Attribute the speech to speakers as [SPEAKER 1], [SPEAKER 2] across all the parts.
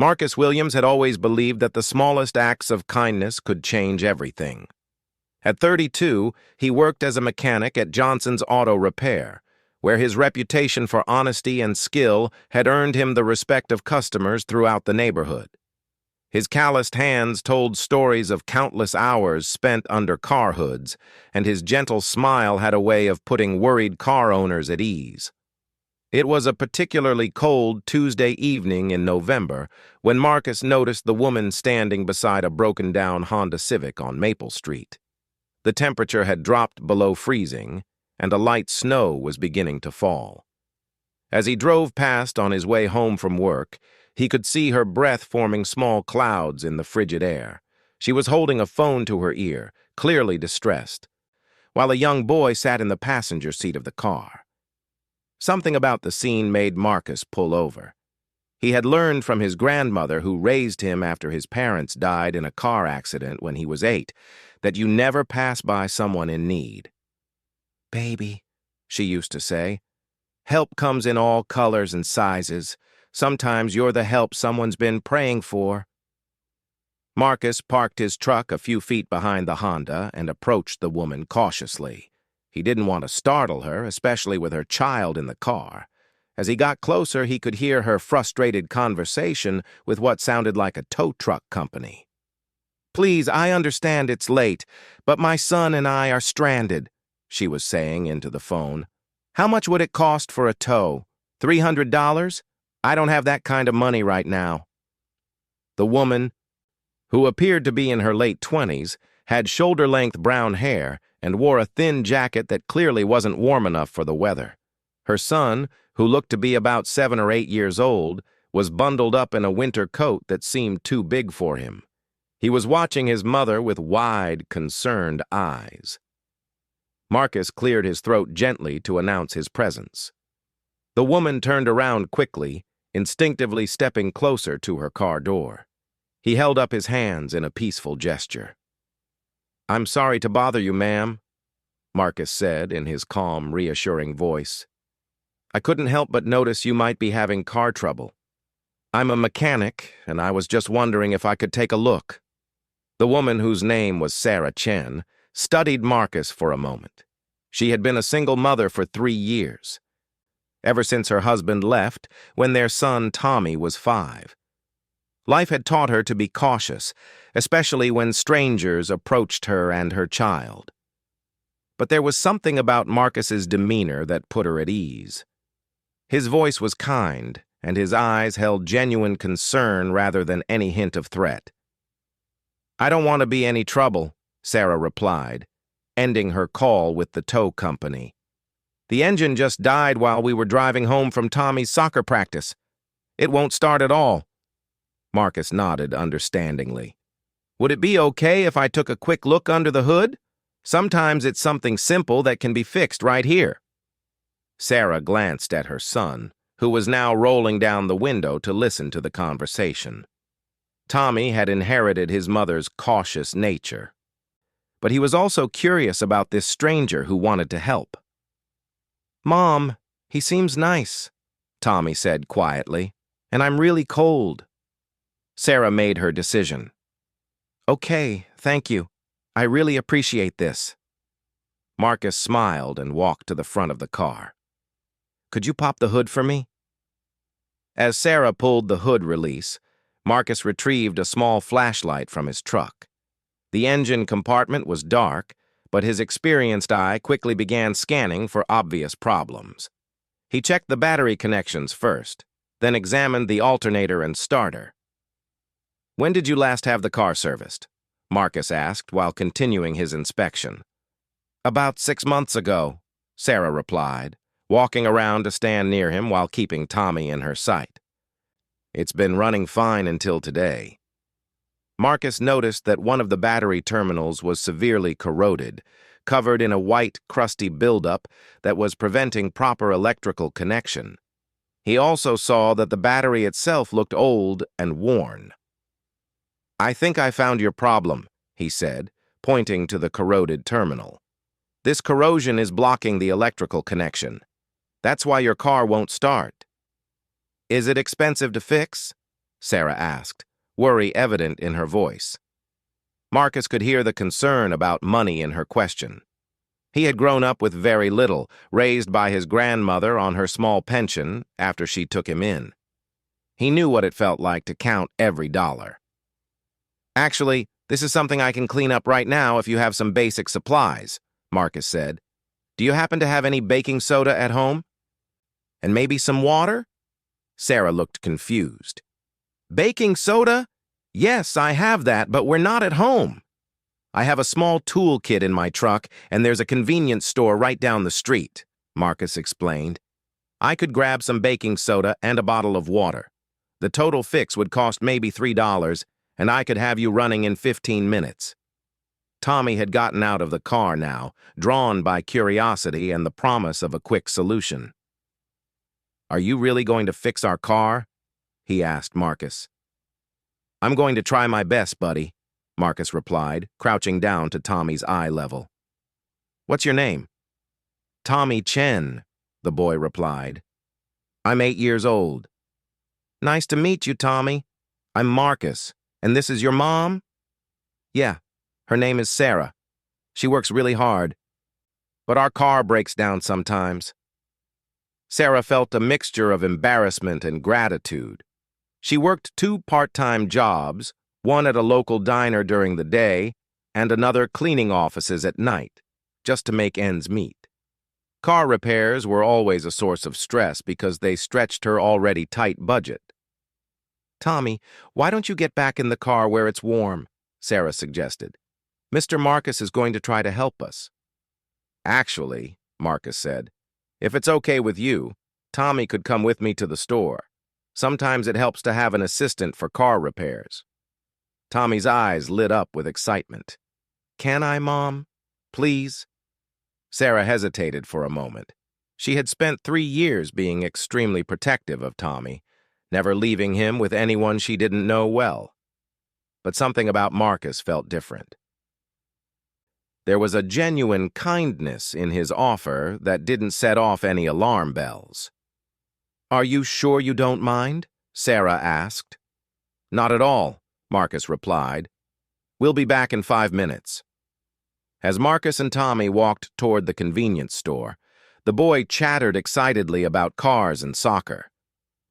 [SPEAKER 1] Marcus Williams had always believed that the smallest acts of kindness could change everything. At 32, he worked as a mechanic at Johnson's Auto Repair, where his reputation for honesty and skill had earned him the respect of customers throughout the neighborhood. His calloused hands told stories of countless hours spent under car hoods, and his gentle smile had a way of putting worried car owners at ease. It was a particularly cold Tuesday evening in November when Marcus noticed the woman standing beside a broken-down Honda Civic on Maple Street. The temperature had dropped below freezing, and a light snow was beginning to fall. As he drove past on his way home from work, he could see her breath forming small clouds in the frigid air. She was holding a phone to her ear, clearly distressed, while a young boy sat in the passenger seat of the car. Something about the scene made Marcus pull over. He had learned from his grandmother, who raised him after his parents died in a car accident when he was 8, that you never pass by someone in need. "Baby," she used to say, "help comes in all colors and sizes. Sometimes you're the help someone's been praying for." Marcus parked his truck a few feet behind the Honda and approached the woman cautiously. He didn't want to startle her, especially with her child in the car. As he got closer, he could hear her frustrated conversation with what sounded like a tow truck company. "Please, I understand it's late, but my son and I are stranded," she was saying into the phone. "How much would it cost for a tow? $300? I don't have that kind of money right now." The woman, who appeared to be in her late 20s, had shoulder-length brown hair and wore a thin jacket that clearly wasn't warm enough for the weather. Her son, who looked to be about 7 or 8 years old, was bundled up in a winter coat that seemed too big for him. He was watching his mother with wide, concerned eyes. Marcus cleared his throat gently to announce his presence. The woman turned around quickly, instinctively stepping closer to her car door. He held up his hands in a peaceful gesture. "I'm sorry to bother you, ma'am," Marcus said in his calm, reassuring voice. "I couldn't help but notice you might be having car trouble. I'm a mechanic, and I was just wondering if I could take a look." The woman, whose name was Sarah Chen, studied Marcus for a moment. She had been a single mother for 3 years, ever since her husband left when their son Tommy was 5. Life had taught her to be cautious, especially when strangers approached her and her child. But there was something about Marcus's demeanor that put her at ease. His voice was kind, and his eyes held genuine concern rather than any hint of threat. "I don't want to be any trouble," Sarah replied, ending her call with the tow company. "The engine just died while we were driving home from Tommy's soccer practice. It won't start at all." Marcus nodded understandingly. "Would it be okay if I took a quick look under the hood? Sometimes it's something simple that can be fixed right here." Sarah glanced at her son, who was now rolling down the window to listen to the conversation. Tommy had inherited his mother's cautious nature, but he was also curious about this stranger who wanted to help. "Mom, he seems nice," Tommy said quietly, "and I'm really cold." Sarah made her decision. "Okay, thank you. I really appreciate this." Marcus smiled and walked to the front of the car. "Could you pop the hood for me?" As Sarah pulled the hood release, Marcus retrieved a small flashlight from his truck. The engine compartment was dark, but his experienced eye quickly began scanning for obvious problems. He checked the battery connections first, then examined the alternator and starter. "When did you last have the car serviced?" Marcus asked while continuing his inspection. "About 6 months ago," Sarah replied, walking around to stand near him while keeping Tommy in her sight. "It's been running fine until today." Marcus noticed that one of the battery terminals was severely corroded, covered in a white, crusty buildup that was preventing proper electrical connection. He also saw that the battery itself looked old and worn. "I think I found your problem," he said, pointing to the corroded terminal. "This corrosion is blocking the electrical connection. That's why your car won't start." "Is it expensive to fix?" Sarah asked, worry evident in her voice. Marcus could hear the concern about money in her question. He had grown up with very little, raised by his grandmother on her small pension after she took him in. He knew what it felt like to count every dollar. Actually, this is something I can clean up right now if you have some basic supplies, Marcus said. Do you happen to have any baking soda at home? And maybe some water? Sarah looked confused. Baking soda? Yes, I have that, but we're not at home. I have a small tool kit in my truck, and there's a convenience store right down the street, Marcus explained. I could grab some baking soda and a bottle of water. The total fix would cost maybe $3, and I could have you running in 15 minutes. Tommy had gotten out of the car now, drawn by curiosity and the promise of a quick solution. Are you really going to fix our car? He asked Marcus. I'm going to try my best, buddy, Marcus replied, crouching down to Tommy's eye level. What's your name? Tommy Chen, the boy replied. I'm 8 years old. Nice to meet you, Tommy. I'm Marcus, and this is your mom? Yeah, her name is Sarah. She works really hard, but our car breaks down sometimes. Sarah felt a mixture of embarrassment and gratitude. She worked 2 part-time jobs, one at a local diner during the day and another cleaning offices at night, just to make ends meet. Car repairs were always a source of stress because they stretched her already tight budget. Tommy, why don't you get back in the car where it's warm? Sarah suggested. Mr. Marcus is going to try to help us. Actually, Marcus said, if it's okay with you, Tommy could come with me to the store. Sometimes it helps to have an assistant for car repairs. Tommy's eyes lit up with excitement. Can I, Mom? Please? Sarah hesitated for a moment. She had spent 3 years being extremely protective of Tommy, never leaving him with anyone she didn't know well. But something about Marcus felt different. There was a genuine kindness in his offer that didn't set off any alarm bells. Are you sure you don't mind? Sarah asked. Not at all, Marcus replied. We'll be back in 5 minutes. As Marcus and Tommy walked toward the convenience store, the boy chattered excitedly about cars and soccer.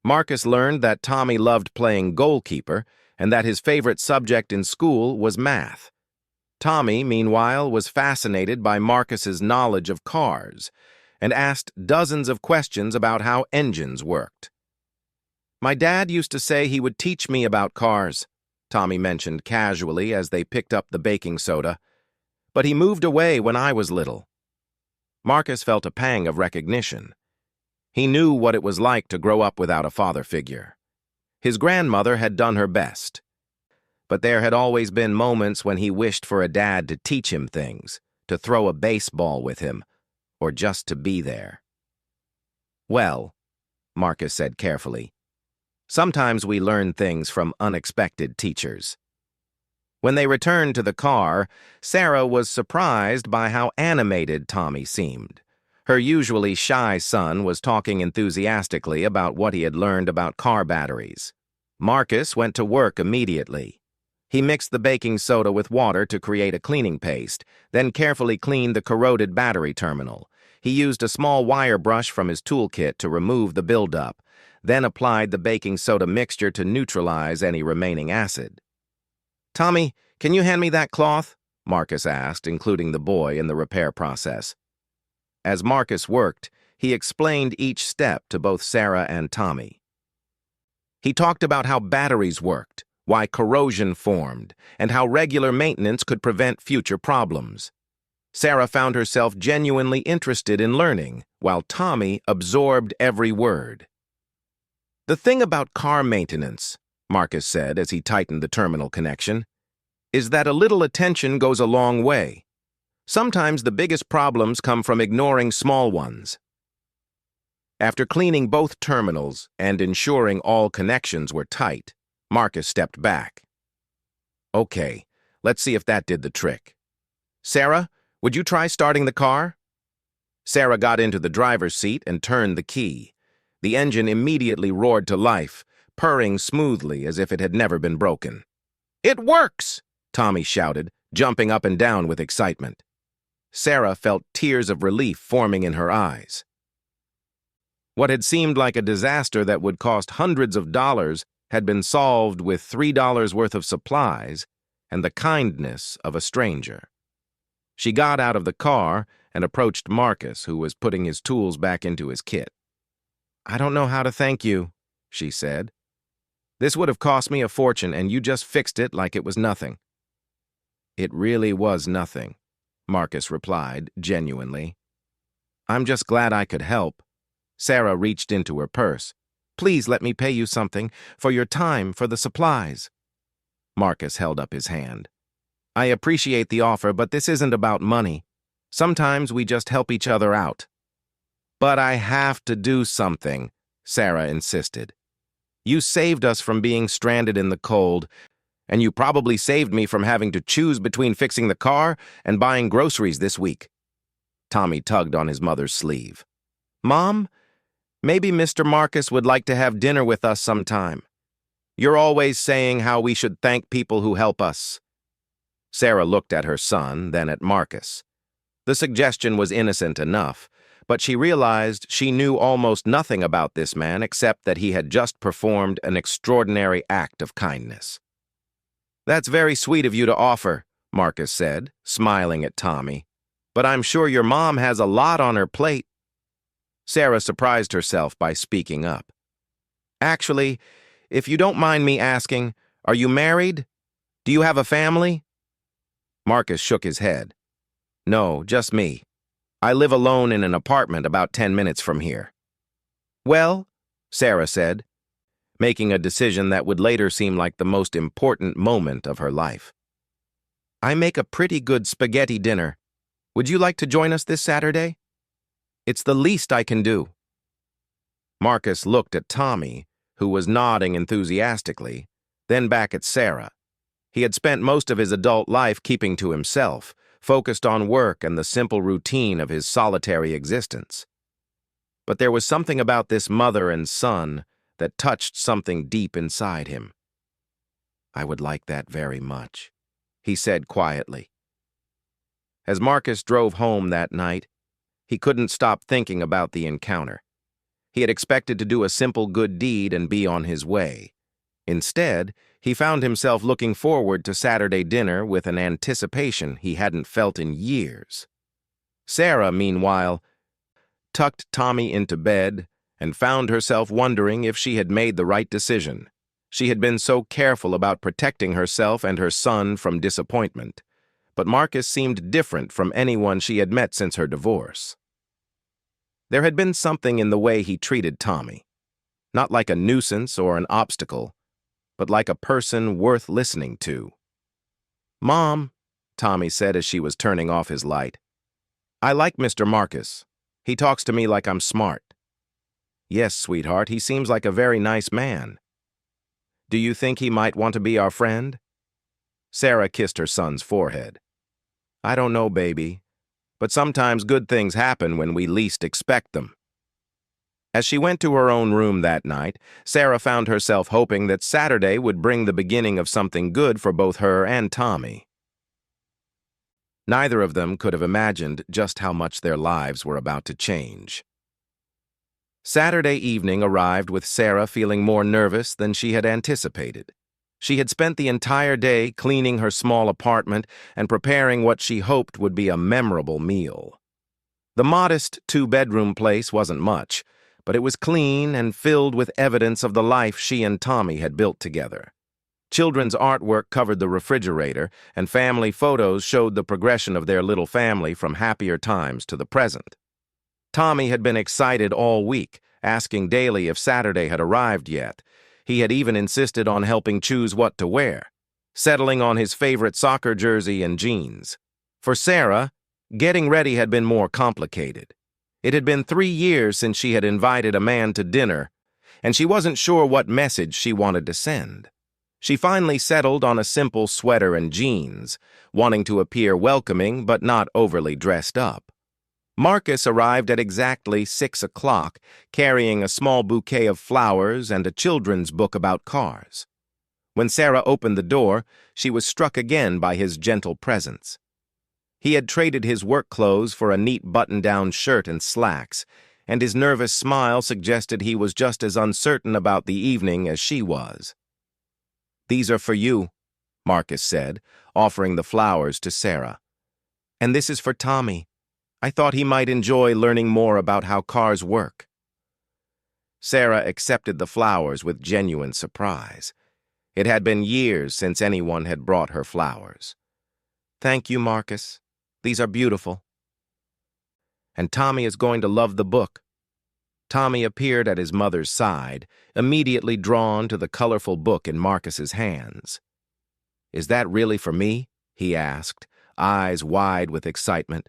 [SPEAKER 1] Marcus learned that Tommy loved playing goalkeeper and that his favorite subject in school was math. Tommy, meanwhile, was fascinated by Marcus's knowledge of cars and asked dozens of questions about how engines worked. My dad used to say he would teach me about cars, Tommy mentioned casually as they picked up the baking soda, but he moved away when I was little. Marcus felt a pang of recognition. He knew what it was like to grow up without a father figure. His grandmother had done her best, but there had always been moments when he wished for a dad to teach him things, to throw a baseball with him, or just to be there. Well, Marcus said carefully, sometimes we learn things from unexpected teachers. When they returned to the car, Sarah was surprised by how animated Tommy seemed. Her usually shy son was talking enthusiastically about what he had learned about car batteries. Marcus went to work immediately. He mixed the baking soda with water to create a cleaning paste, then carefully cleaned the corroded battery terminal. He used a small wire brush from his toolkit to remove the buildup, then applied the baking soda mixture to neutralize any remaining acid. Tommy, can you hand me that cloth? Marcus asked, including the boy in the repair process. As Marcus worked, he explained each step to both Sarah and Tommy. He talked about how batteries worked, why corrosion formed, and how regular maintenance could prevent future problems. Sarah found herself genuinely interested in learning, while Tommy absorbed every word. The thing about car maintenance, Marcus said as he tightened the terminal connection, is that a little attention goes a long way. Sometimes the biggest problems come from ignoring small ones. After cleaning both terminals and ensuring all connections were tight, Marcus stepped back. Okay, let's see if that did the trick. Sarah, would you try starting the car? Sarah got into the driver's seat and turned the key. The engine immediately roared to life, purring smoothly as if it had never been broken. "It works!" Tommy shouted, jumping up and down with excitement. Sarah felt tears of relief forming in her eyes. What had seemed like a disaster that would cost hundreds of dollars had been solved with $3 worth of supplies and the kindness of a stranger. She got out of the car and approached Marcus, who was putting his tools back into his kit. "I don't know how to thank you," she said. "This would have cost me a fortune, and you just fixed it like it was nothing." "It really was nothing," Marcus replied, genuinely. "I'm just glad I could help." Sarah reached into her purse. "Please let me pay you something for your time, for the supplies." Marcus held up his hand. "I appreciate the offer, but this isn't about money. Sometimes we just help each other out." "But I have to do something," Sarah insisted. "You saved us from being stranded in the cold, and you probably saved me from having to choose between fixing the car and buying groceries this week." Tommy tugged on his mother's sleeve. "Mom, maybe Mr. Marcus would like to have dinner with us sometime. You're always saying how we should thank people who help us." Sarah looked at her son, then at Marcus. The suggestion was innocent enough, but she realized she knew almost nothing about this man except that he had just performed an extraordinary act of kindness. "That's very sweet of you to offer," Marcus said, smiling at Tommy. "But I'm sure your mom has a lot on her plate." Sarah surprised herself by speaking up. "Actually, if you don't mind me asking, are you married? Do you have a family?" Marcus shook his head. "No, just me. I live alone in an apartment about 10 minutes from here." "Well," Sarah said, making a decision that would later seem like the most important moment of her life. "I make a pretty good spaghetti dinner. Would you like to join us this Saturday? It's the least I can do." Marcus looked at Tommy, who was nodding enthusiastically, then back at Sarah. He had spent most of his adult life keeping to himself, focused on work and the simple routine of his solitary existence. But there was something about this mother and son that touched something deep inside him. "I would like that very much," he said quietly. As Marcus drove home that night, he couldn't stop thinking about the encounter. He had expected to do a simple good deed and be on his way. Instead, he found himself looking forward to Saturday dinner with an anticipation he hadn't felt in years. Sarah, meanwhile, tucked Tommy into bed and found herself wondering if she had made the right decision. She had been so careful about protecting herself and her son from disappointment, but Marcus seemed different from anyone she had met since her divorce. There had been something in the way he treated Tommy, not like a nuisance or an obstacle, but like a person worth listening to. "Mom," Tommy said as she was turning off his light, "I like Mr. Marcus. He talks to me like I'm smart." "Yes, sweetheart, he seems like a very nice man. Do you think he might want to be our friend?" Sarah kissed her son's forehead. "I don't know, baby, but sometimes good things happen when we least expect them." As she went to her own room that night, Sarah found herself hoping that Saturday would bring the beginning of something good for both her and Tommy. Neither of them could have imagined just how much their lives were about to change. Saturday evening arrived with Sarah feeling more nervous than she had anticipated. She had spent the entire day cleaning her small apartment and preparing what she hoped would be a memorable meal. The modest two-bedroom place wasn't much, but it was clean and filled with evidence of the life she and Tommy had built together. Children's artwork covered the refrigerator, and family photos showed the progression of their little family from happier times to the present. Tommy had been excited all week, asking daily if Saturday had arrived yet. He had even insisted on helping choose what to wear, settling on his favorite soccer jersey and jeans. For Sarah, getting ready had been more complicated. It had been 3 years since she had invited a man to dinner, and she wasn't sure what message she wanted to send. She finally settled on a simple sweater and jeans, wanting to appear welcoming but not overly dressed up. Marcus arrived at exactly 6 o'clock, carrying a small bouquet of flowers and a children's book about cars. When Sarah opened the door, she was struck again by his gentle presence. He had traded his work clothes for a neat button-down shirt and slacks, and his nervous smile suggested he was just as uncertain about the evening as she was. "These are for you," Marcus said, offering the flowers to Sarah. "And this is for Tommy. I thought he might enjoy learning more about how cars work." Sarah accepted the flowers with genuine surprise. It had been years since anyone had brought her flowers. "Thank you, Marcus. These are beautiful. And Tommy is going to love the book." Tommy appeared at his mother's side, immediately drawn to the colorful book in Marcus's hands. "Is that really for me?" he asked, eyes wide with excitement.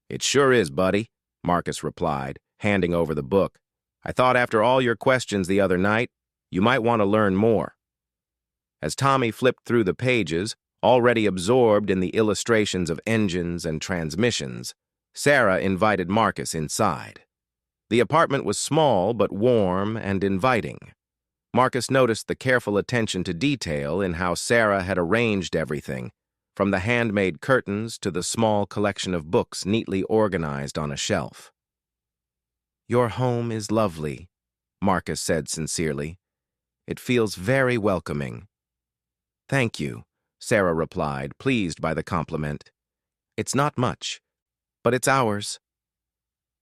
[SPEAKER 1] "It sure is, buddy," Marcus replied, handing over the book. "I thought after all your questions the other night, you might want to learn more." As Tommy flipped through the pages, already absorbed in the illustrations of engines and transmissions, Sarah invited Marcus inside. The apartment was small but warm and inviting. Marcus noticed the careful attention to detail in how Sarah had arranged everything, from the handmade curtains to the small collection of books neatly organized on a shelf. "Your home is lovely," Marcus said sincerely. "It feels very welcoming." "Thank you," Sarah replied, pleased by the compliment. "It's not much, but it's ours."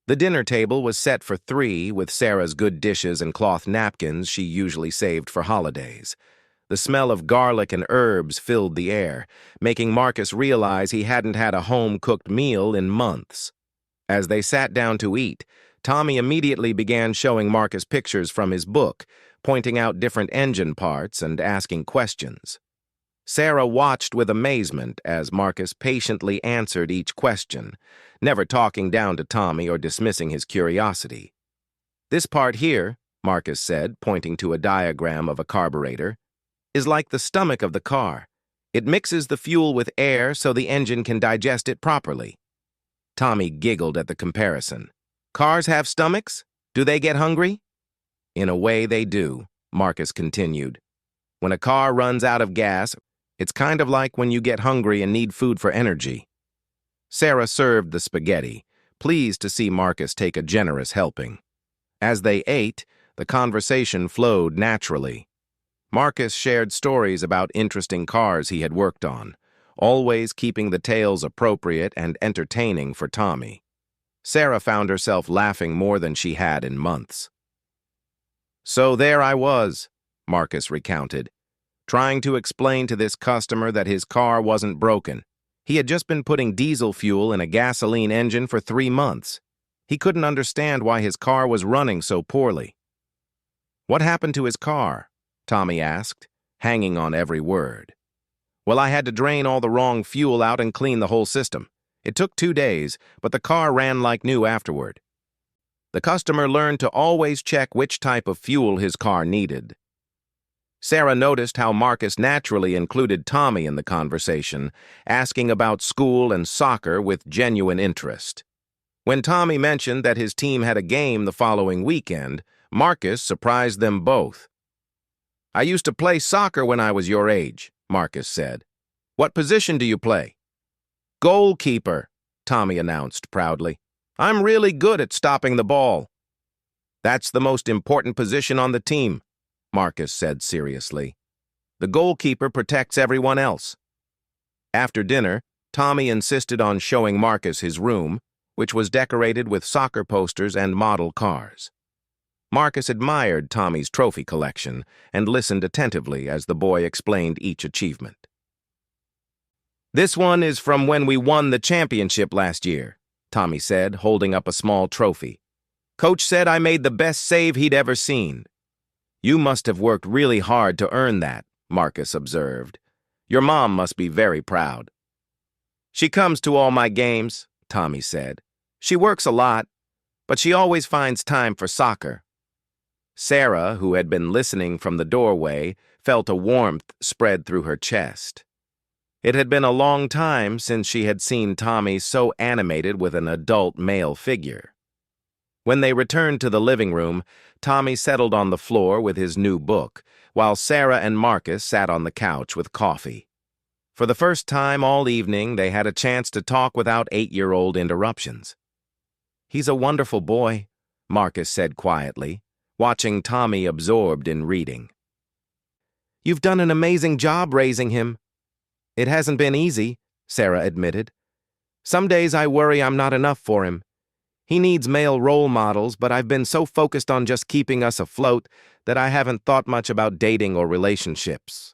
[SPEAKER 1] The dinner table was set for 3 with Sarah's good dishes and cloth napkins she usually saved for holidays. The smell of garlic and herbs filled the air, making Marcus realize he hadn't had a home-cooked meal in months. As they sat down to eat, Tommy immediately began showing Marcus pictures from his book, pointing out different engine parts and asking questions. Sarah watched with amazement as Marcus patiently answered each question, never talking down to Tommy or dismissing his curiosity. "This part here," Marcus said, pointing to a diagram of a carburetor, "is like the stomach of the car. It mixes the fuel with air so the engine can digest it properly." Tommy giggled at the comparison. "Cars have stomachs? Do they get hungry?" "In a way they do," Marcus continued. "When a car runs out of gas, it's kind of like when you get hungry and need food for energy." Sarah served the spaghetti, pleased to see Marcus take a generous helping. As they ate, the conversation flowed naturally. Marcus shared stories about interesting cars he had worked on, always keeping the tales appropriate and entertaining for Tommy. Sarah found herself laughing more than she had in months. "So there I was," Marcus recounted, trying to explain to this customer that his car wasn't broken. He had just been putting diesel fuel in a gasoline engine for 3 months. He couldn't understand why his car was running so poorly. "What happened to his car?" Tommy asked, hanging on every word. "Well, I had to drain all the wrong fuel out and clean the whole system. It took 2 days, but the car ran like new afterward." The customer learned to always check which type of fuel his car needed. Sarah noticed how Marcus naturally included Tommy in the conversation, asking about school and soccer with genuine interest. When Tommy mentioned that his team had a game the following weekend, Marcus surprised them both. "I used to play soccer when I was your age," Marcus said. "What position do you play?" "Goalkeeper," Tommy announced proudly. "I'm really good at stopping the ball." "That's the most important position on the team," Marcus said seriously. "The goalkeeper protects everyone else." After dinner, Tommy insisted on showing Marcus his room, which was decorated with soccer posters and model cars. Marcus admired Tommy's trophy collection and listened attentively as the boy explained each achievement. "This one is from when we won the championship last year," Tommy said, holding up a small trophy. "Coach said I made the best save he'd ever seen." "You must have worked really hard to earn that," Marcus observed. "Your mom must be very proud." "She comes to all my games," Tommy said. "She works a lot, but she always finds time for soccer." Sarah, who had been listening from the doorway, felt a warmth spread through her chest. It had been a long time since she had seen Tommy so animated with an adult male figure. When they returned to the living room, Tommy settled on the floor with his new book, while Sarah and Marcus sat on the couch with coffee. For the first time all evening, they had a chance to talk without 8-year-old interruptions. "He's a wonderful boy," Marcus said quietly, watching Tommy absorbed in reading. "You've done an amazing job raising him." "It hasn't been easy," Sarah admitted. "Some days I worry I'm not enough for him. He needs male role models, but I've been so focused on just keeping us afloat that I haven't thought much about dating or relationships."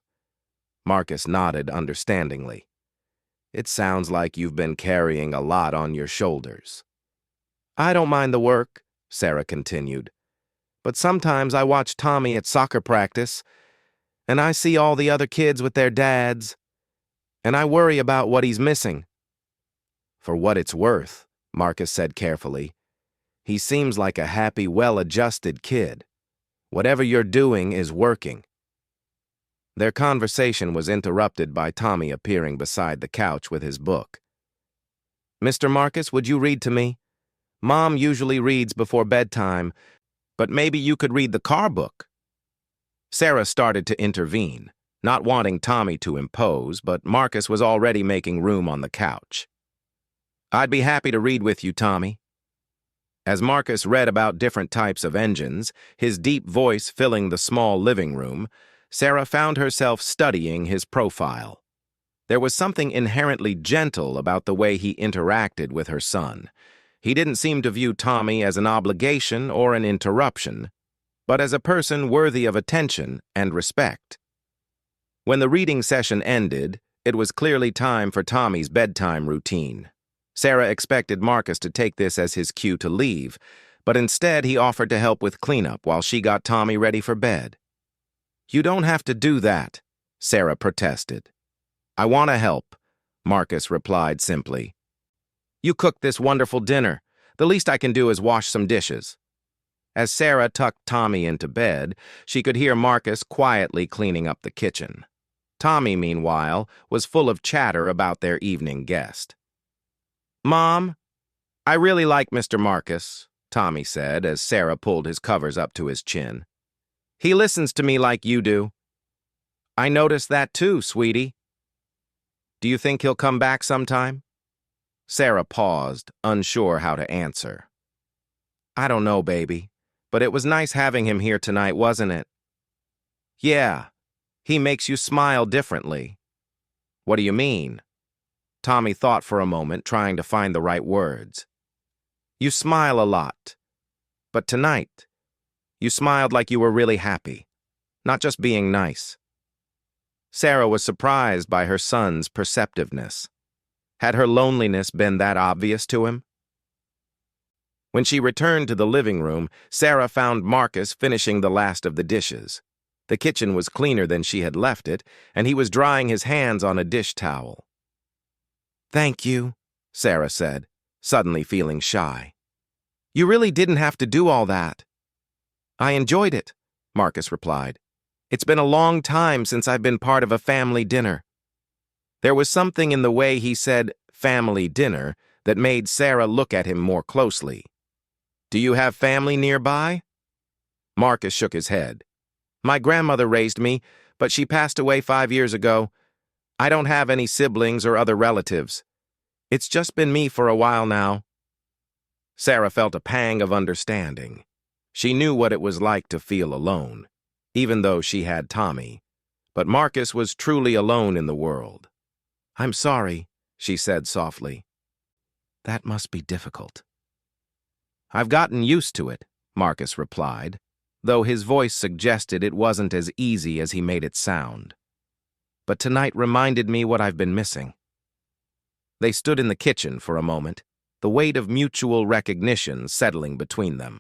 [SPEAKER 1] Marcus nodded understandingly. "It sounds like you've been carrying a lot on your shoulders." "I don't mind the work," Sarah continued. "But sometimes I watch Tommy at soccer practice, and I see all the other kids with their dads, and I worry about what he's missing." "For what it's worth," Marcus said carefully, "he seems like a happy, well-adjusted kid. Whatever you're doing is working." Their conversation was interrupted by Tommy appearing beside the couch with his book. "Mr. Marcus, would you read to me? Mom usually reads before bedtime, but maybe you could read the car book." Sarah started to intervene, not wanting Tommy to impose, but Marcus was already making room on the couch. "I'd be happy to read with you, Tommy." As Marcus read about different types of engines, his deep voice filling the small living room, Sarah found herself studying his profile. There was something inherently gentle about the way he interacted with her son. He didn't seem to view Tommy as an obligation or an interruption, but as a person worthy of attention and respect. When the reading session ended, it was clearly time for Tommy's bedtime routine. Sarah expected Marcus to take this as his cue to leave, but instead he offered to help with cleanup while she got Tommy ready for bed. "You don't have to do that," Sarah protested. "I want to help," Marcus replied simply. "You cooked this wonderful dinner. The least I can do is wash some dishes." As Sarah tucked Tommy into bed, she could hear Marcus quietly cleaning up the kitchen. Tommy, meanwhile, was full of chatter about their evening guest. "Mom, I really like Mr. Marcus," Tommy said as Sarah pulled his covers up to his chin. "He listens to me like you do." "I noticed that too, sweetie." "Do you think he'll come back sometime?" Sarah paused, unsure how to answer. "I don't know, baby, but it was nice having him here tonight, wasn't it?" "Yeah, he makes you smile differently." "What do you mean?" Tommy thought for a moment, trying to find the right words. "You smile a lot, but tonight, you smiled like you were really happy, not just being nice." Sarah was surprised by her son's perceptiveness. Had her loneliness been that obvious to him? When she returned to the living room, Sarah found Marcus finishing the last of the dishes. The kitchen was cleaner than she had left it, and he was drying his hands on a dish towel. "Thank you," Sarah said, suddenly feeling shy. "You really didn't have to do all that." "I enjoyed it," Marcus replied. "It's been a long time since I've been part of a family dinner." There was something in the way he said family dinner that made Sarah look at him more closely. "Do you have family nearby?" Marcus shook his head. "My grandmother raised me, but she passed away 5 years ago. I don't have any siblings or other relatives. It's just been me for a while now." Sarah felt a pang of understanding. She knew what it was like to feel alone, even though she had Tommy. But Marcus was truly alone in the world. "I'm sorry," she said softly. "That must be difficult." "I've gotten used to it," Marcus replied, though his voice suggested it wasn't as easy as he made it sound. "But tonight reminded me what I've been missing." They stood in the kitchen for a moment, the weight of mutual recognition settling between them.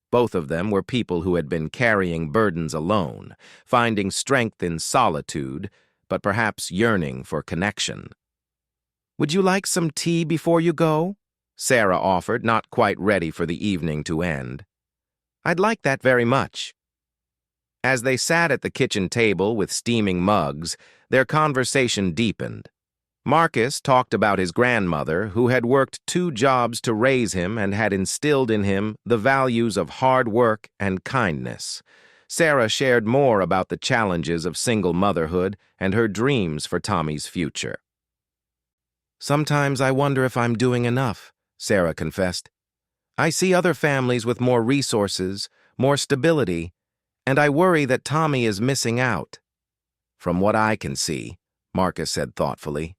[SPEAKER 1] Both of them were people who had been carrying burdens alone, finding strength in solitude, but perhaps yearning for connection. "Would you like some tea before you go?" Sarah offered, not quite ready for the evening to end. "I'd like that very much." As they sat at the kitchen table with steaming mugs, their conversation deepened. Marcus talked about his grandmother, who had worked 2 jobs to raise him and had instilled in him the values of hard work and kindness. Sarah shared more about the challenges of single motherhood and her dreams for Tommy's future. "Sometimes I wonder if I'm doing enough," Sarah confessed. "I see other families with more resources, more stability, and I worry that Tommy is missing out." "From what I can see," Marcus said thoughtfully,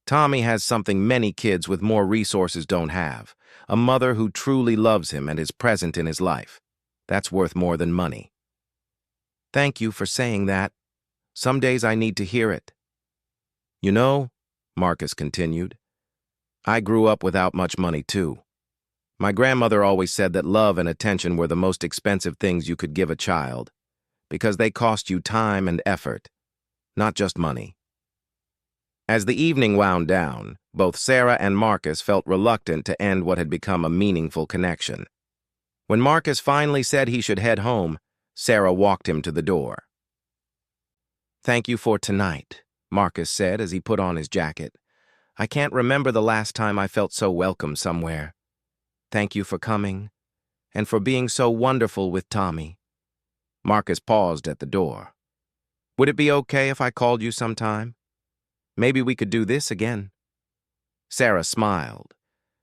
[SPEAKER 1] "Tommy has something many kids with more resources don't have, a mother who truly loves him and is present in his life. That's worth more than money." "Thank you for saying that. Some days I need to hear it." "You know," Marcus continued, "I grew up without much money too. My grandmother always said that love and attention were the most expensive things you could give a child, because they cost you time and effort, not just money." As the evening wound down, both Sarah and Marcus felt reluctant to end what had become a meaningful connection. When Marcus finally said he should head home, Sarah walked him to the door. "Thank you for tonight," Marcus said as he put on his jacket. "I can't remember the last time I felt so welcome somewhere. Thank you for coming, and for being so wonderful with Tommy." Marcus paused at the door. "Would it be okay if I called you sometime? Maybe we could do this again." Sarah smiled,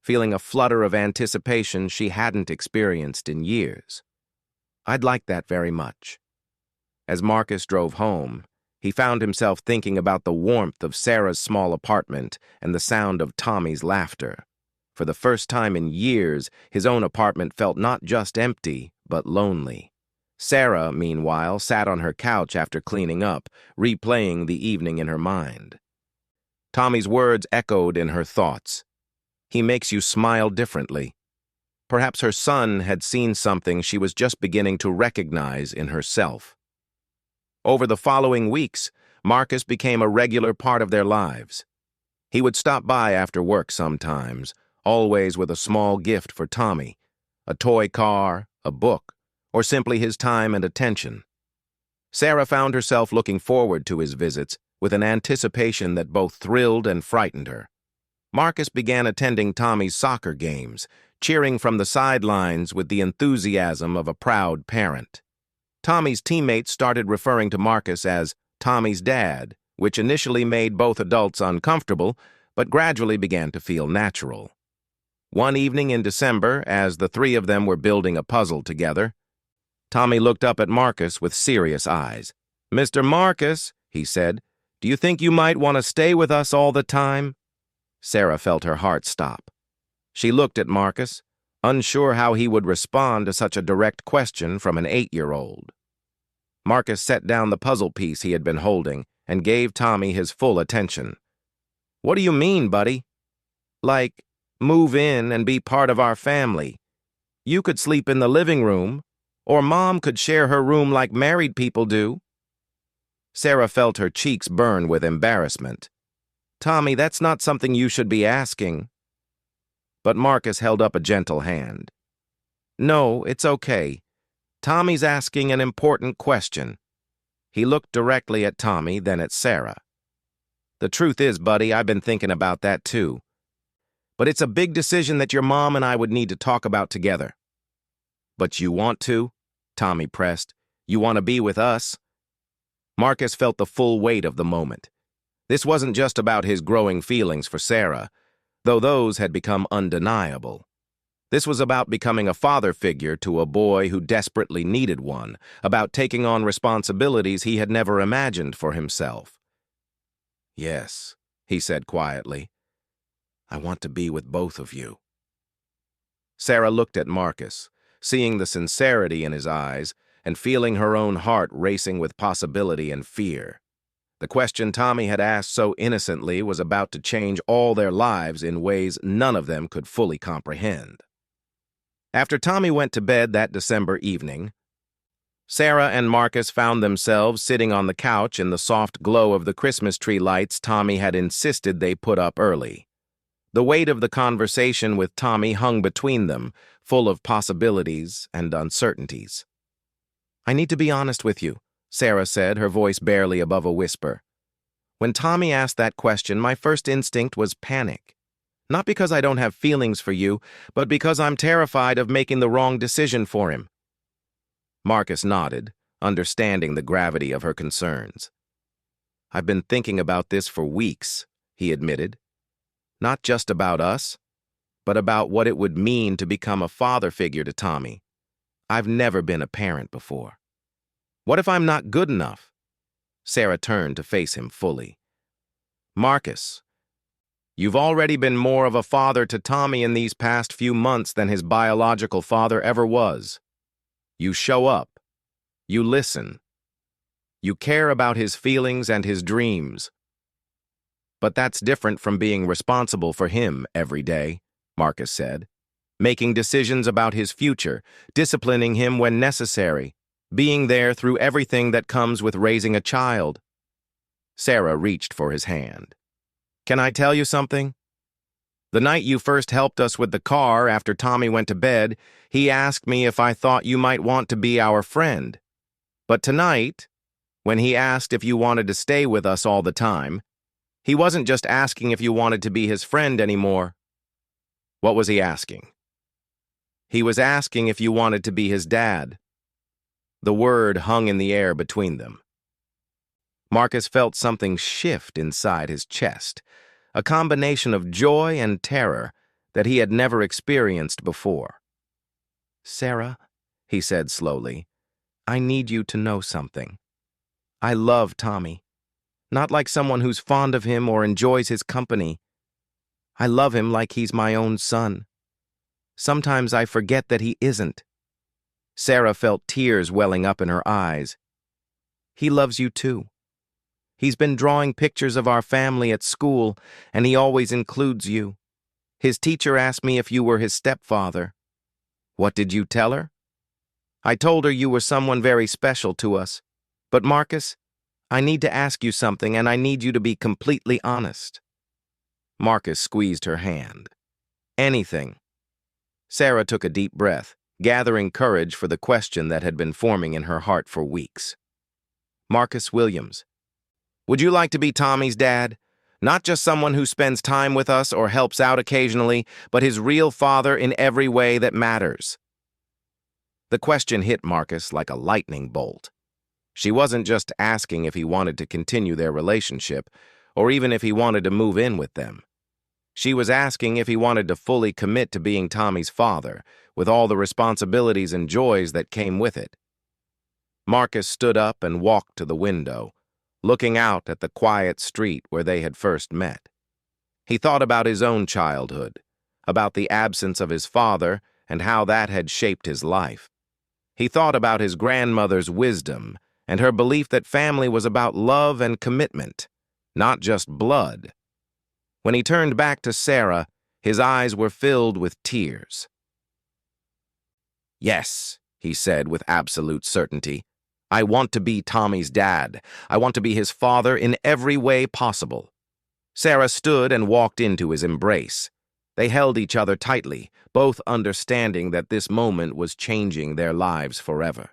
[SPEAKER 1] feeling a flutter of anticipation she hadn't experienced in years. "I'd like that very much." As Marcus drove home, he found himself thinking about the warmth of Sarah's small apartment and the sound of Tommy's laughter. For the first time in years, his own apartment felt not just empty, but lonely. Sarah, meanwhile, sat on her couch after cleaning up, replaying the evening in her mind. Tommy's words echoed in her thoughts. "He makes you smile differently." Perhaps her son had seen something she was just beginning to recognize in herself. Over the following weeks, Marcus became a regular part of their lives. He would stop by after work sometimes, always with a small gift for Tommy, a toy car, a book, or simply his time and attention. Sarah found herself looking forward to his visits with an anticipation that both thrilled and frightened her. Marcus began attending Tommy's soccer games, cheering from the sidelines with the enthusiasm of a proud parent. Tommy's teammates started referring to Marcus as Tommy's dad, which initially made both adults uncomfortable, but gradually began to feel natural. One evening in December, as the 3 of them were building a puzzle together, Tommy looked up at Marcus with serious eyes. "Mr. Marcus," he said, "do you think you might want to stay with us all the time?" Sarah felt her heart stop. She looked at Marcus, unsure how he would respond to such a direct question from an 8-year-old. Marcus set down the puzzle piece he had been holding and gave Tommy his full attention. "What do you mean, buddy?" "Like, move in and be part of our family. You could sleep in the living room, or Mom could share her room like married people do." Sarah felt her cheeks burn with embarrassment. "Tommy, that's not something you should be asking." But Marcus held up a gentle hand. "No, it's okay. Tommy's asking an important question." He looked directly at Tommy, then at Sarah. "The truth is, buddy, I've been thinking about that too. But it's a big decision that your mom and I would need to talk about together." "But you want to?" Tommy pressed. "You want to be with us?" Marcus felt the full weight of the moment. This wasn't just about his growing feelings for Sarah, though those had become undeniable. This was about becoming a father figure to a boy who desperately needed one, about taking on responsibilities he had never imagined for himself. "Yes," he said quietly. "I want to be with both of you." Sarah looked at Marcus, seeing the sincerity in his eyes and feeling her own heart racing with possibility and fear. The question Tommy had asked so innocently was about to change all their lives in ways none of them could fully comprehend. After Tommy went to bed that December evening, Sarah and Marcus found themselves sitting on the couch in the soft glow of the Christmas tree lights Tommy had insisted they put up early. The weight of the conversation with Tommy hung between them, full of possibilities and uncertainties. I need to be honest with you, Sarah said, her voice barely above a whisper. When Tommy asked that question, my first instinct was panic. Not because I don't have feelings for you, but because I'm terrified of making the wrong decision for him. Marcus nodded, understanding the gravity of her concerns. I've been thinking about this for weeks, he admitted. Not just about us, but about what it would mean to become a father figure to Tommy. I've never been a parent before. What if I'm not good enough? Sarah turned to face him fully. Marcus, you've already been more of a father to Tommy in these past few months than his biological father ever was. You show up. You listen. You care about his feelings and his dreams. But that's different from being responsible for him every day, Marcus said. Making decisions about his future, disciplining him when necessary, being there through everything that comes with raising a child. Sarah reached for his hand. Can I tell you something? The night you first helped us with the car after Tommy went to bed, he asked me if I thought you might want to be our friend. But tonight, when he asked if you wanted to stay with us all the time, he wasn't just asking if you wanted to be his friend anymore. What was he asking? He was asking if you wanted to be his dad. The word hung in the air between them. Marcus felt something shift inside his chest, a combination of joy and terror that he had never experienced before. Sarah, he said slowly, I need you to know something. I love Tommy. Not like someone who's fond of him or enjoys his company. I love him like he's my own son. Sometimes I forget that he isn't. Sarah felt tears welling up in her eyes. He loves you too. He's been drawing pictures of our family at school, and he always includes you. His teacher asked me if you were his stepfather. What did you tell her? I told her you were someone very special to us. But Marcus, I need to ask you something, and I need you to be completely honest. Marcus squeezed her hand. Anything. Sarah took a deep breath, gathering courage for the question that had been forming in her heart for weeks. Marcus Williams, would you like to be Tommy's dad? Not just someone who spends time with us or helps out occasionally, but his real father in every way that matters. The question hit Marcus like a lightning bolt. She wasn't just asking if he wanted to continue their relationship, or even if he wanted to move in with them. She was asking if he wanted to fully commit to being Tommy's father, with all the responsibilities and joys that came with it. Marcus stood up and walked to the window, looking out at the quiet street where they had first met. He thought about his own childhood, about the absence of his father and how that had shaped his life. He thought about his grandmother's wisdom and her belief that family was about love and commitment, not just blood. When he turned back to Sarah, his eyes were filled with tears. Yes, he said with absolute certainty. I want to be Tommy's dad. I want to be his father in every way possible. Sarah stood and walked into his embrace. They held each other tightly, both understanding that this moment was changing their lives forever.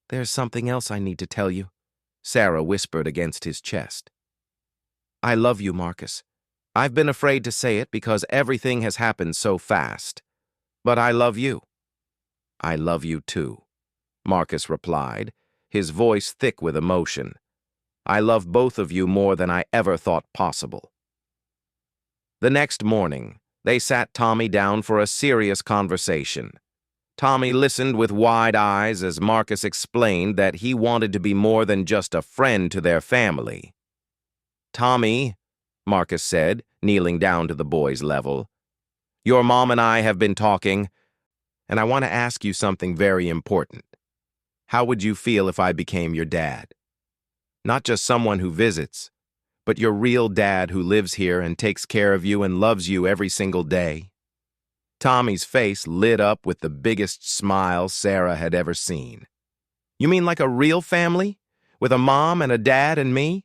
[SPEAKER 1] There's something else I need to tell you, Sarah whispered against his chest. I love you, Marcus. I've been afraid to say it because everything has happened so fast. But I love you. I love you too, Marcus replied, his voice thick with emotion. I love both of you more than I ever thought possible. The next morning, they sat Tommy down for a serious conversation. Tommy listened with wide eyes as Marcus explained that he wanted to be more than just a friend to their family. Tommy, Marcus said, kneeling down to the boy's level, your mom and I have been talking, and I want to ask you something very important. How would you feel if I became your dad? Not just someone who visits, but your real dad who lives here and takes care of you and loves you every single day. Tommy's face lit up with the biggest smile Sarah had ever seen. You mean like a real family? With a mom and a dad and me?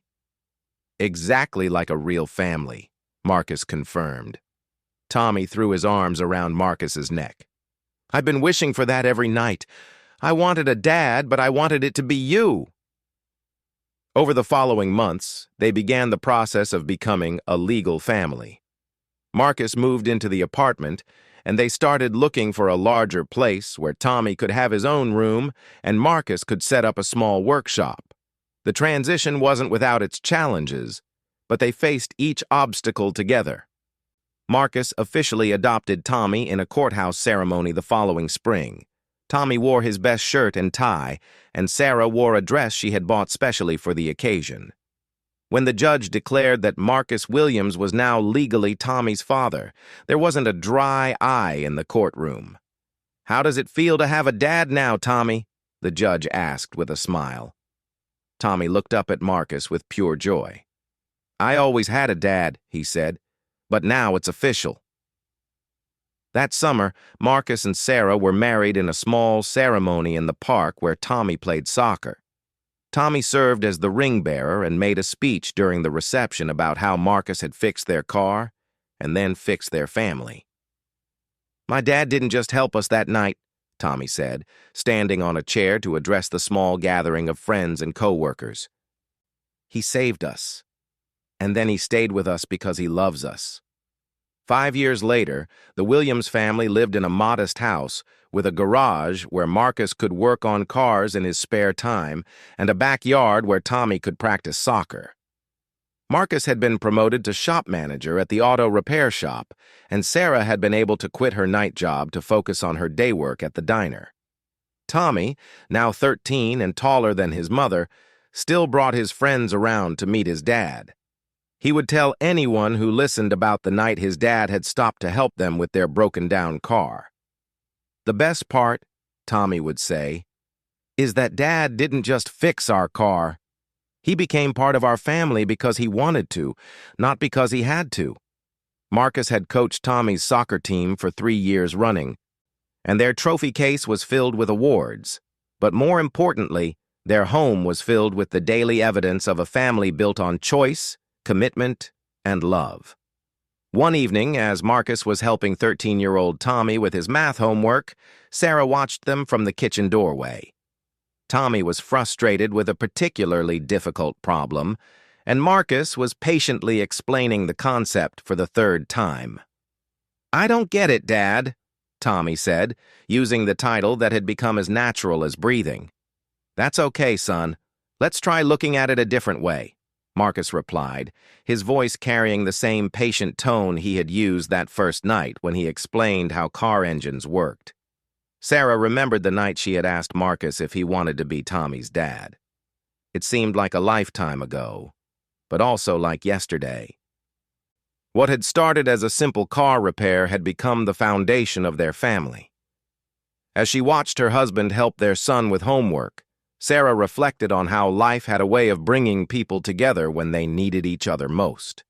[SPEAKER 1] Exactly like a real family, Marcus confirmed. Tommy threw his arms around Marcus's neck. I've been wishing for that every night. I wanted a dad, but I wanted it to be you." Over the following months, they began the process of becoming a legal family. Marcus moved into the apartment, and they started looking for a larger place where Tommy could have his own room and Marcus could set up a small workshop. The transition wasn't without its challenges, but they faced each obstacle together. Marcus officially adopted Tommy in a courthouse ceremony the following spring. Tommy wore his best shirt and tie, and Sarah wore a dress she had bought specially for the occasion. When the judge declared that Marcus Williams was now legally Tommy's father, there wasn't a dry eye in the courtroom. "How does it feel to have a dad now, Tommy?" the judge asked with a smile. Tommy looked up at Marcus with pure joy. "I always had a dad," he said, "but now it's official." That summer, Marcus and Sarah were married in a small ceremony in the park where Tommy played soccer. Tommy served as the ring bearer and made a speech during the reception about how Marcus had fixed their car and then fixed their family. "My dad didn't just help us that night," Tommy said, standing on a chair to address the small gathering of friends and co-workers. "He saved us, and then he stayed with us because he loves us." 5 years later, the Williams family lived in a modest house with a garage where Marcus could work on cars in his spare time and a backyard where Tommy could practice soccer. Marcus had been promoted to shop manager at the auto repair shop, and Sarah had been able to quit her night job to focus on her day work at the diner. Tommy, now 13 and taller than his mother, still brought his friends around to meet his dad. He would tell anyone who listened about the night his dad had stopped to help them with their broken-down car. "The best part," Tommy would say, "is that Dad didn't just fix our car. He became part of our family because he wanted to, not because he had to." Marcus had coached Tommy's soccer team for 3 years running, and their trophy case was filled with awards. But more importantly, their home was filled with the daily evidence of a family built on choice, commitment, and love. One evening, as Marcus was helping 13-year-old Tommy with his math homework, Sarah watched them from the kitchen doorway. Tommy was frustrated with a particularly difficult problem, and Marcus was patiently explaining the concept for the 3rd time. "I don't get it, Dad," Tommy said, using the title that had become as natural as breathing. "That's okay, son. Let's try looking at it a different way," Marcus replied, his voice carrying the same patient tone he had used that first night when he explained how car engines worked. Sarah remembered the night she had asked Marcus if he wanted to be Tommy's dad. It seemed like a lifetime ago, but also like yesterday. What had started as a simple car repair had become the foundation of their family. As she watched her husband help their son with homework, Sarah reflected on how life had a way of bringing people together when they needed each other most.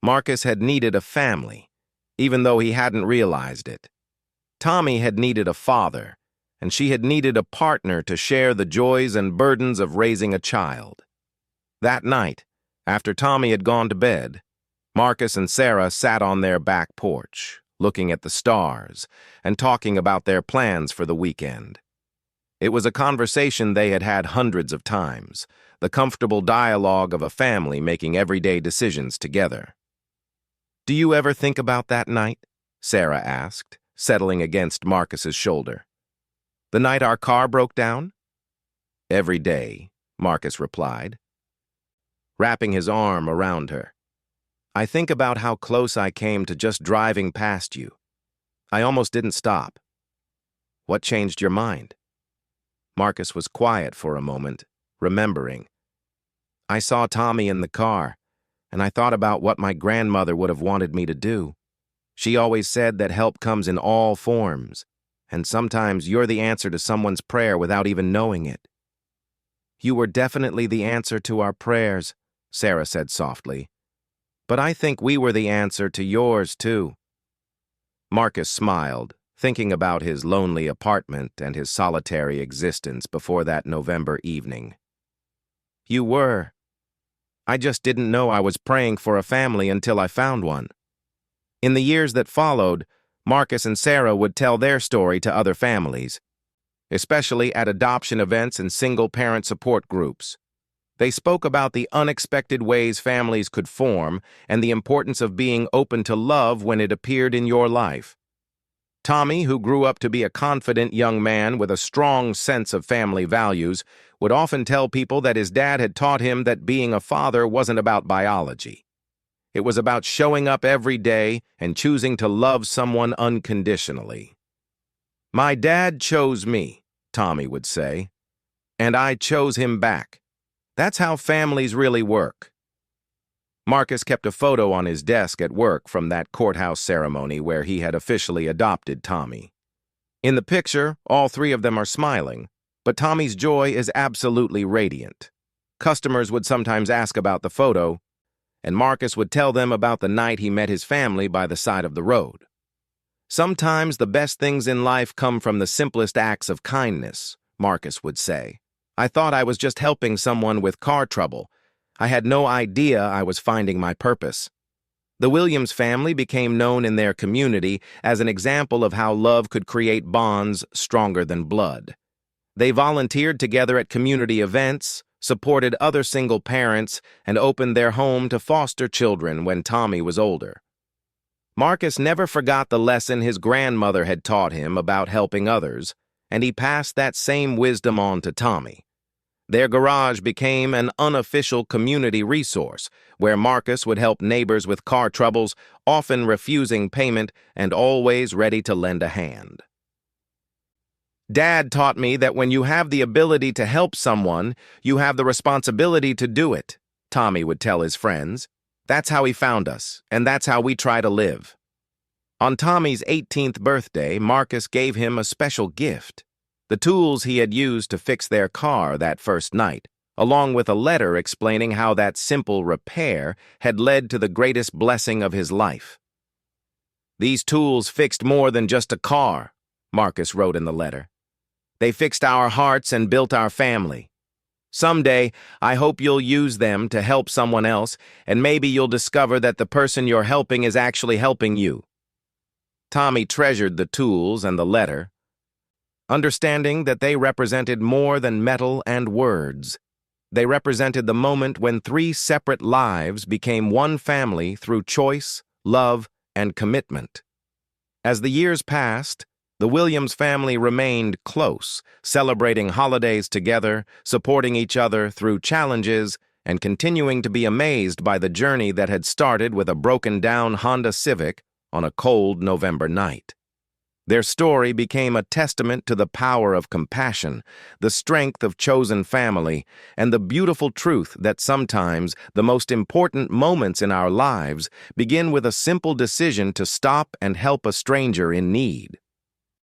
[SPEAKER 1] Marcus had needed a family, even though he hadn't realized it. Tommy had needed a father, and she had needed a partner to share the joys and burdens of raising a child. That night, after Tommy had gone to bed, Marcus and Sarah sat on their back porch, looking at the stars and talking about their plans for the weekend. It was a conversation they had had hundreds of times, the comfortable dialogue of a family making everyday decisions together. "Do you ever think about that night?" Sarah asked, settling against Marcus's shoulder. "The night our car broke down?" "Every day," Marcus replied, wrapping his arm around her. "I think about how close I came to just driving past you. I almost didn't stop. What changed your mind?" Marcus was quiet for a moment, remembering. "I saw Tommy in the car, and I thought about what my grandmother would have wanted me to do. She always said that help comes in all forms, and sometimes you're the answer to someone's prayer without even knowing it." "You were definitely the answer to our prayers," Sarah said softly. "But I think we were the answer to yours, too." Marcus smiled, thinking about his lonely apartment and his solitary existence before that November evening. "You were. I just didn't know I was praying for a family until I found one." In the years that followed, Marcus and Sarah would tell their story to other families. especially at adoption events and single-parent support groups. They spoke about the unexpected ways families could form and the importance of being open to love when it appeared in your life. Tommy, who grew up to be a confident young man with a strong sense of family values, would often tell people that his dad had taught him that being a father wasn't about biology. It was about showing up every day and choosing to love someone unconditionally. "My dad chose me," Tommy would say, "and I chose him back. That's how families really work." Marcus kept a photo on his desk at work from that courthouse ceremony where he had officially adopted Tommy. In the picture, all three of them are smiling, but Tommy's joy is absolutely radiant. Customers would sometimes ask about the photo, and Marcus would tell them about the night he met his family by the side of the road. "Sometimes the best things in life come from the simplest acts of kindness," Marcus would say. "I thought I was just helping someone with car trouble. I had no idea I was finding my purpose." The Williams family became known in their community as an example of how love could create bonds stronger than blood. They volunteered together at community events, supported other single parents, and opened their home to foster children when Tommy was older. Marcus never forgot the lesson his grandmother had taught him about helping others, and he passed that same wisdom on to Tommy. Their garage became an unofficial community resource where Marcus would help neighbors with car troubles, often refusing payment and always ready to lend a hand. "Dad taught me that when you have the ability to help someone, you have the responsibility to do it," Tommy would tell his friends. "That's how he found us, and that's how we try to live." On Tommy's 18th birthday, Marcus gave him a special gift: the tools he had used to fix their car that first night, along with a letter explaining how that simple repair had led to the greatest blessing of his life. "These tools fixed more than just a car," Marcus wrote in the letter. "They fixed our hearts and built our family. Someday, I hope you'll use them to help someone else, and maybe you'll discover that the person you're helping is actually helping you." Tommy treasured the tools and the letter, understanding that they represented more than metal and words. They represented the moment when three separate lives became one family through choice, love, and commitment. As the years passed, the Williams family remained close, celebrating holidays together, supporting each other through challenges, and continuing to be amazed by the journey that had started with a broken-down Honda Civic on a cold November night. Their story became a testament to the power of compassion, the strength of chosen family, and the beautiful truth that sometimes the most important moments in our lives begin with a simple decision to stop and help a stranger in need.